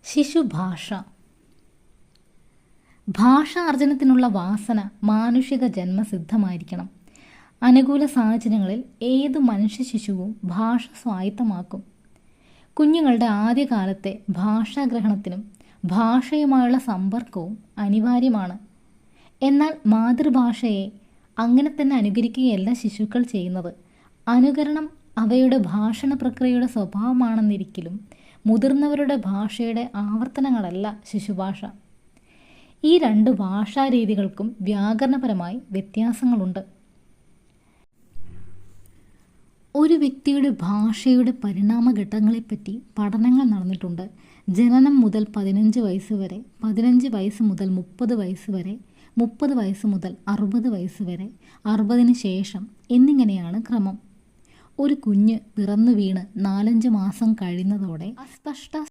ശിശുഭാഷ. ഭാഷാർജനത്തിനുള്ള വാസന മാനുഷിക ജന്മസിദ്ധമായിരിക്കണം. അനുകൂല സാഹചര്യങ്ങളിൽ ഏതു മനുഷ്യ ശിശുവും ഭാഷ സ്വായത്തമാക്കും. കുഞ്ഞുങ്ങളുടെ ആദ്യകാലത്തെ ഭാഷാഗ്രഹണത്തിനും ഭാഷയുമായുള്ള സമ്പർക്കവും അനിവാര്യമാണ്. എന്നാൽ മാതൃഭാഷയെ അങ്ങനെ തന്നെ അനുകരിക്കുകയല്ല ശിശുക്കൾ ചെയ്യുന്നത്. അനുകരണം അവയുടെ ഭാഷണ പ്രക്രിയയുടെ സ്വഭാവമാണെന്നിരിക്കലും മുതിർന്നവരുടെ ഭാഷയുടെ ആവർത്തനങ്ങളല്ല ശിശുഭാഷ. ഈ രണ്ട് ഭാഷാരീതികൾക്കും വ്യാകരണപരമായി വ്യത്യാസങ്ങളുണ്ട്. ഒരു വ്യക്തിയുടെ ഭാഷയുടെ പരിണാമഘട്ടങ്ങളെപ്പറ്റി പഠനങ്ങൾ നടന്നിട്ടുണ്ട്. ജനനം മുതൽ 15 വയസ്സ് വരെ, 15 വയസ്സ് മുതൽ 30 വയസ്സ് വരെ, 30 വയസ്സ് മുതൽ 60 വയസ്സ് വരെ, 60-ന് ശേഷം എന്നിങ്ങനെയാണ് ക്രമം. ഒരു കുഞ്ഞ് പിറന്നു വീണ് 4-5 മാസം കഴിയുന്നതോടെ അസ്പഷ്ട